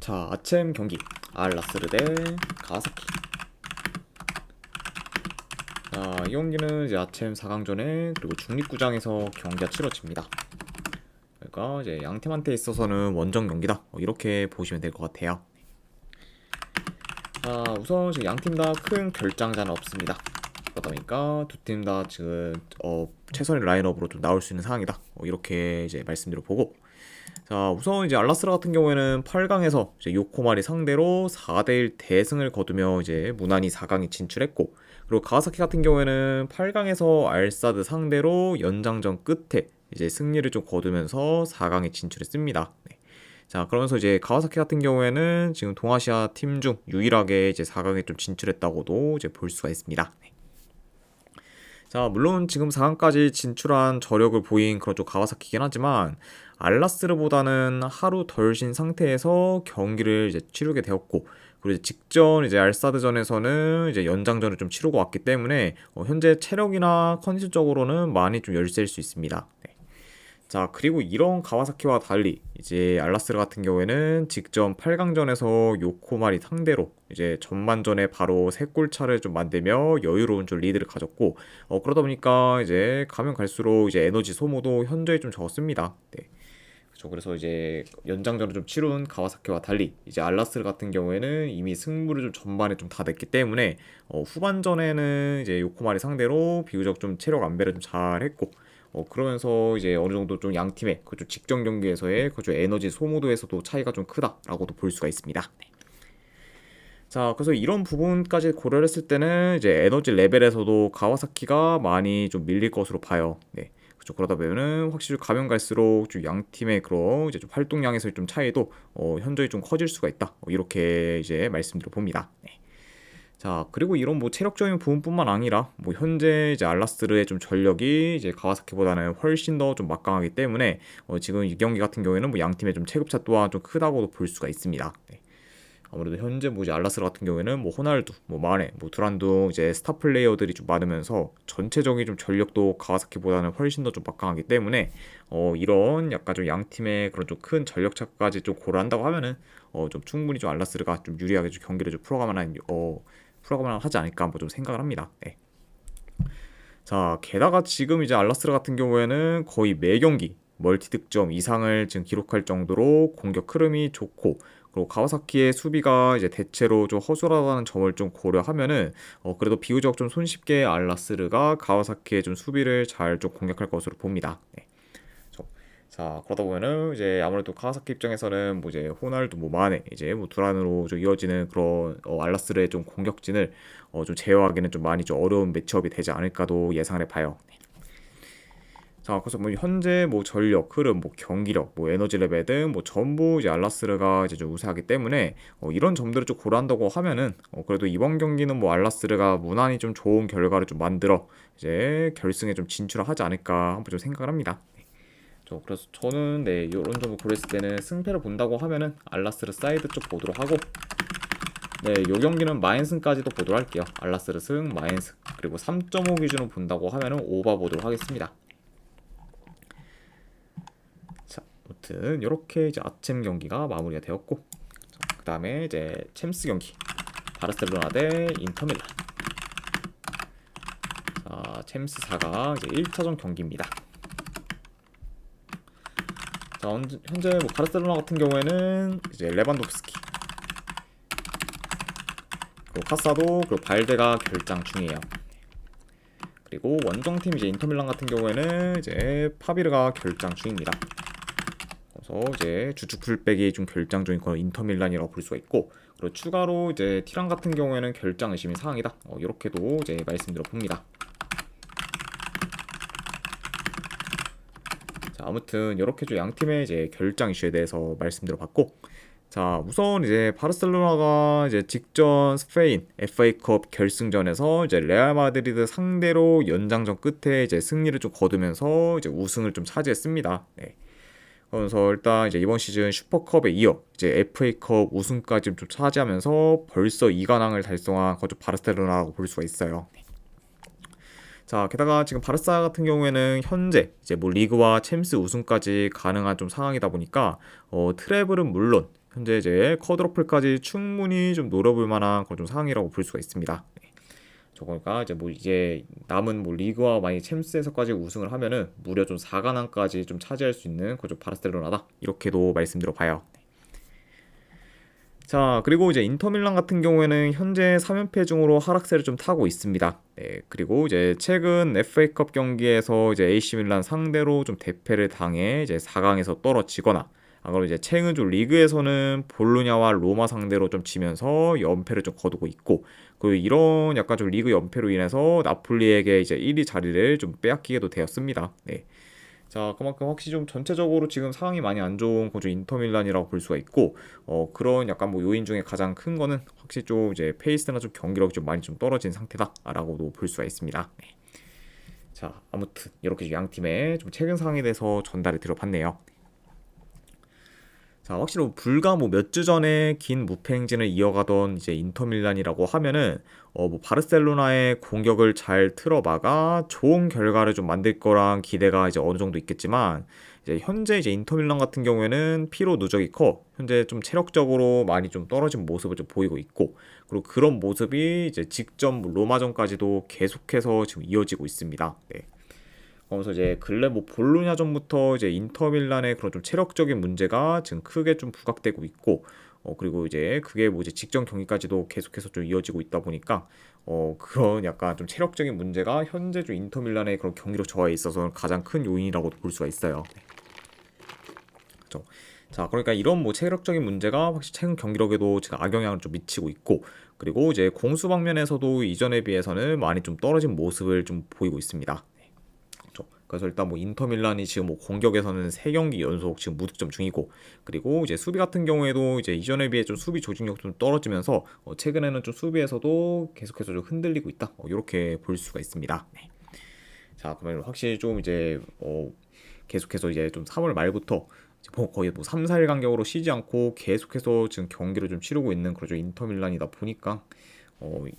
자, 아침 경기 알라스르 대 가와사키. 자, 이 경기는 이제 아침 4강전에 그리고 중립구장에서 경기가 치러집니다. 그러니까 이제 양 팀한테 있어서는 원정 경기다. 이렇게 보시면 될 것 같아요. 자, 우선 지금 양 팀 다 큰 결장자는 없습니다. 그러다 보니까 두 팀 다 지금 최선의 라인업으로 좀 나올 수 있는 상황이다. 이렇게 이제 말씀드려 보고. 자, 우선 이제 알라스라 같은 경우에는 8강에서 이제 요코마리 상대로 4대1 대승을 거두며 이제 무난히 4강에 진출했고, 그리고 가와사키 같은 경우에는 8강에서 알사드 상대로 연장전 끝에 이제 승리를 좀 거두면서 4강에 진출했습니다. 네. 자, 그러면서 이제 가와사키 같은 경우에는 지금 동아시아 팀 중 유일하게 이제 4강에 좀 진출했다고도 이제 볼 수가 있습니다. 네. 자, 물론 지금 4강까지 진출한 저력을 보인 그런 쪽 가와사키긴 하지만 알라스르보다는 하루 덜 쉰 상태에서 경기를 이제 치르게 되었고, 그리고 이제 직전 이제 알사드전에서는 이제 연장전을 좀 치르고 왔기 때문에 현재 체력이나 컨디션적으로는 많이 좀 열세일 수 있습니다. 네. 자, 그리고 이런 가와사키와 달리 이제 알라스르 같은 경우에는 직전 8강전에서 요코마리 상대로 이제 전반전에 바로 3골 차를 좀 만들며 여유로운 좀 리드를 가졌고, 그러다 보니까 이제 가면 갈수록 이제 에너지 소모도 현저히 좀 적었습니다. 네. 그래서 이제 연장전을 좀 치룬 가와사키와 달리 이제 알라스르 같은 경우에는 이미 승부를 좀 전반에 좀 다 냈기 때문에 후반전에는 이제 요코마리 상대로 비교적 좀 체력 안배를 좀 잘했고, 그러면서 이제 어느 정도 좀 양 팀의 그 직전 경기에서의 그 에너지 소모도에서도 차이가 좀 크다라고도 볼 수가 있습니다. 네. 자, 그래서 이런 부분까지 고려를 했을 때는 이제 에너지 레벨에서도 가와사키가 많이 좀 밀릴 것으로 봐요. 네. 그렇죠. 그러다 보면은 확실히 가면 갈수록 좀 양 팀의 그런 이제 좀 활동량에서의 좀 차이도 현저히 좀 커질 수가 있다. 이렇게 이제 말씀드려 봅니다. 네. 자, 그리고 이런 뭐 체력적인 부분뿐만 아니라 뭐 현재 이제 알라스르의 좀 전력이 이제 가와사키보다는 훨씬 더 좀 막강하기 때문에 지금 이 경기 같은 경우에는 뭐 양 팀의 좀 체급차 또한 좀 크다고도 볼 수가 있습니다. 네. 아무래도 현재 뭐 이제 알라스르 같은 경우에는 뭐 호날두, 뭐 마네, 뭐 두란두 이제 스타 플레이어들이 좀 많으면서 전체적인 좀 전력도 가와사키보다는 훨씬 더 좀 막강하기 때문에 이런 약간 좀 양 팀의 그런 좀 큰 전력차까지 좀 고려한다고 하면은 좀 충분히 좀 알라스르가 좀 유리하게 좀 경기를 좀 풀어가만 하지 않을까 한번 좀 생각을 합니다. 네. 자, 게다가 지금 이제 알라스르 같은 경우에는 거의 매 경기 멀티 득점 이상을 지금 기록할 정도로 공격 흐름이 좋고, 그리고 가와사키의 수비가 이제 대체로 좀 허술하다는 점을 좀 고려하면은 그래도 비교적 좀 손쉽게 알라스르가 가와사키의 좀 수비를 잘 좀 공략할 것으로 봅니다. 네. 자, 그러다 보면은 이제 아무래도 가와사키 입장에서는 뭐 이제 호날두, 뭐 마네, 이제 뭐 두란으로 좀 이어지는 그런 알라스르의 좀 공격진을 좀 제어하기는 좀 많이 좀 어려운 매치업이 되지 않을까도 예상을 해봐요. 네. 자, 그래서 뭐 현재 뭐 전력, 흐름, 뭐 경기력, 뭐 에너지 레벨 등 뭐 전부 이제 알라스르가 이제 좀 우세하기 때문에 이런 점들을 좀 고려한다고 하면은 그래도 이번 경기는 뭐 알라스르가 무난히 좀 좋은 결과를 좀 만들어 이제 결승에 좀 진출을 하지 않을까 한번 좀 생각을 합니다. 그래서 저는 네, 이런 점을 고렸을 때는 승패를 본다고 하면은 알라스르 사이드 쪽 보도록 하고, 네, 요 경기는 마인승까지도 보도록 할게요. 알라스르 승, 마인승, 그리고 3.5 기준으로 본다고 하면은 오바 보도록 하겠습니다. 자, 아무튼 이렇게 이제 아침 경기가 마무리가 되었고, 그 다음에 이제 챔스 경기 바르셀로나 대 인터밀란. 자, 챔스 4가 이제 1차전 경기입니다. 자, 현재 뭐 바르셀로나 같은 경우에는 이제 레반도프스키, 그리고 카사도, 그리고 발데가 결장 중이에요. 그리고 원정팀 이제 인터밀란 같은 경우에는 이제 파비르가 결장 중입니다. 그래서 이제 주축 풀백이 좀 결장 중인 그런 인터밀란이라고 볼 수가 있고, 그리고 추가로 이제 티란 같은 경우에는 결장 의심이 사항이다. 이렇게도 이제 말씀드려 봅니다. 자, 아무튼 이렇게 좀 양 팀의 이제 결장 이슈에 대해서 말씀드려 봤고, 자, 우선 이제 바르셀로나가 이제 직전 스페인 FA컵 결승전에서 이제 레알 마드리드 상대로 연장전 끝에 이제 승리를 좀 거두면서 이제 우승을 좀 차지했습니다. 네. 그래서 일단 이제 이번 시즌 슈퍼컵에 이어 이제 FA컵 우승까지 좀 차지하면서 벌써 2관왕을 달성한 거주 바르셀로나라고 볼 수가 있어요. 자, 게다가 지금 바르사 같은 경우에는 현재 이제 뭐 리그와 챔스 우승까지 가능한 좀 상황이다 보니까 트래블은 물론 현재 이제 쿼드러플까지 충분히 좀 노려볼 만한 그런 좀 상황이라고 볼 수가 있습니다. 저거니까 이제 뭐 이제 남은 뭐 리그와 만약 챔스에서까지 우승을 하면은 무려 좀 4강왕까지 좀 차지할 수 있는 그좀 바르셀로나다 이렇게도 말씀드려 봐요. 자, 그리고 이제 인터밀란 같은 경우에는 현재 3연패 중으로 하락세를 좀 타고 있습니다. 네, 그리고 이제 최근 FA컵 경기에서 이제 AC 밀란 상대로 좀 대패를 당해 이제 4강에서 떨어지거나, 그리고 이제 최근 좀 리그에서는 볼로냐와 로마 상대로 좀 지면서 연패를 좀 거두고 있고, 그리고 이런 약간 좀 리그 연패로 인해서 나폴리에게 이제 1위 자리를 좀 빼앗기게도 되었습니다. 네. 자, 그만큼 확실히 좀 전체적으로 지금 상황이 많이 안 좋은 거죠. 인터밀란이라고 볼 수가 있고, 그런 약간 뭐 요인 중에 가장 큰 거는 확실히 좀 이제 페이스나 좀 경기력이 좀 많이 좀 떨어진 상태다라고도 볼 수가 있습니다. 네. 자, 아무튼 이렇게 양 팀의 좀 최근 상황에 대해서 전달을 드려봤네요. 자, 확실히 불과 뭐 몇 주 전에 긴 무패 행진을 이어가던 이제 인터밀란이라고 하면은 뭐 바르셀로나의 공격을 잘 틀어막아 좋은 결과를 좀 만들 거란 기대가 이제 어느 정도 있겠지만, 이제 현재 이제 인터밀란 같은 경우에는 피로 누적이 커 현재 좀 체력적으로 많이 좀 떨어진 모습을 좀 보이고 있고, 그리고 그런 모습이 이제 직전 뭐 로마전까지도 계속해서 지금 이어지고 있습니다. 네. 그러면서 이제 근래 뭐 볼로냐전부터 이제 인터밀란의 그런 좀 체력적인 문제가 지금 크게 좀 부각되고 있고, 그리고 이제 그게 뭐 이제 직전 경기까지도 계속해서 좀 이어지고 있다 보니까 그런 약간 좀 체력적인 문제가 현재 좀 인터밀란의 그런 경기력 저하에 있어서 가장 큰 요인이라고도 볼 수가 있어요. 그렇죠. 자, 그러니까 이런 뭐 체력적인 문제가 확실히 최근 경기력에도 지금 악영향을 좀 미치고 있고, 그리고 이제 공수 방면에서도 이전에 비해서는 많이 좀 떨어진 모습을 좀 보이고 있습니다. 그래서 일단 뭐 인터밀란이 지금 뭐 공격에서는 3경기 연속 지금 무득점 중이고, 그리고 이제 수비 같은 경우에도 이제 이전에 비해 좀 수비 조직력 좀 떨어지면서 최근에는 좀 수비에서도 계속해서 좀 흔들리고 있다. 이렇게 볼 수가 있습니다. 네. 자, 그러면 확실히 좀 이제 계속해서 이제 좀 3월 말부터 뭐 거의 뭐 3, 4일 간격으로 쉬지 않고 계속해서 지금 경기를 좀 치르고 있는 그런 인터밀란이다 보니까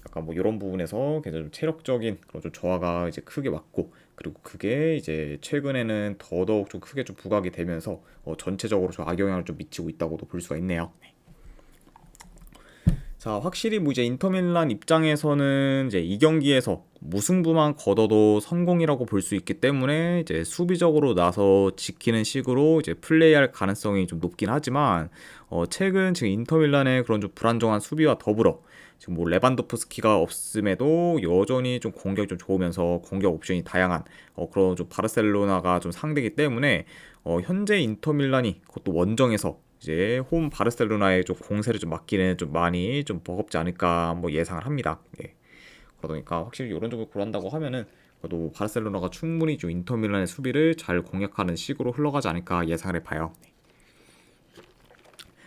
약간 뭐 이런 부분에서 굉장히 좀 체력적인 그런 좀 저하가 이제 크게 왔고, 그리고 그게 이제 최근에는 더더욱 좀 크게 좀 부각이 되면서 전체적으로 좀 악영향을 좀 미치고 있다고도 볼 수가 있네요. 자, 확실히 뭐 이제 인터밀란 입장에서는 이제 이 경기에서 무승부만 거둬도 성공이라고 볼 수 있기 때문에 이제 수비적으로 나서 지키는 식으로 이제 플레이할 가능성이 좀 높긴 하지만, 최근 지금 인터밀란의 그런 좀 불안정한 수비와 더불어 지금 뭐 레반도프스키가 없음에도 여전히 좀 공격이 좀 좋으면서 공격 옵션이 다양한 그런 좀 바르셀로나가 좀 상대이기 때문에 현재 인터밀란이 그것도 원정에서 이제 홈 바르셀로나에 좀 공세를 좀 맡기는 좀 많이 좀 버겁지 않을까 뭐 예상을 합니다. 예. 그러다 보니까 확실히 이런 점을 고려한다고 하면은 그래도 바르셀로나가 충분히 좀 인터밀란의 수비를 잘 공략하는 식으로 흘러가지 않을까 예상을 해봐요.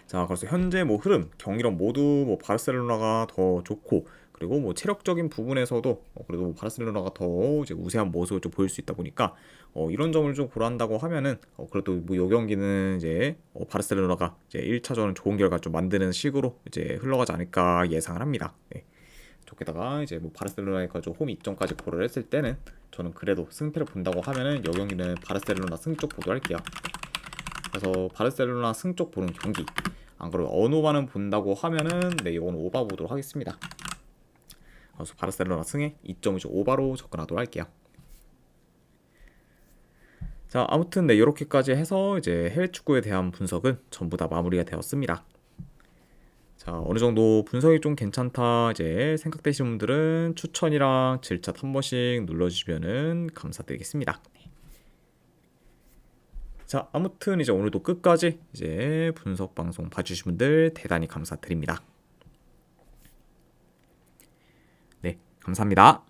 자, 그래서 현재 뭐 흐름, 경기력 모두 뭐 바르셀로나가 더 좋고, 그리고 뭐 체력적인 부분에서도 그래도 뭐 바르셀로나가 더 이제 우세한 모습을 좀 보일 수 있다 보니까 이런 점을 좀 고려한다고 하면은 그래도 뭐 요 경기는 이제 바르셀로나가 이제 1차전 좋은 결과 좀 만드는 식으로 이제 흘러가지 않을까 예상을 합니다. 네. 좋게다가 이제 뭐 바르셀로나의 홈 입장까지 고려를 했을 때는 저는 그래도 승패를 본다고 하면은 요 경기는 바르셀로나 승쪽 보도할게요. 그래서 바르셀로나 승쪽 보는 경기, 안 그러면 언오바는 본다고 하면은 네, 이건 오바 보도록 하겠습니다. 그래서 바르셀로나 승에 2.25바로 접근하도록 할게요. 자, 아무튼 네, 이렇게까지 해서 이제 해외 축구에 대한 분석은 전부 다 마무리가 되었습니다. 자, 어느 정도 분석이 좀 괜찮다 이제 생각되시는 분들은 추천이랑 질차 한 번씩 눌러주시면은 감사드리겠습니다. 자, 아무튼 이제 오늘도 끝까지 이제 분석 방송 봐주신 분들 대단히 감사드립니다. 네, 감사합니다.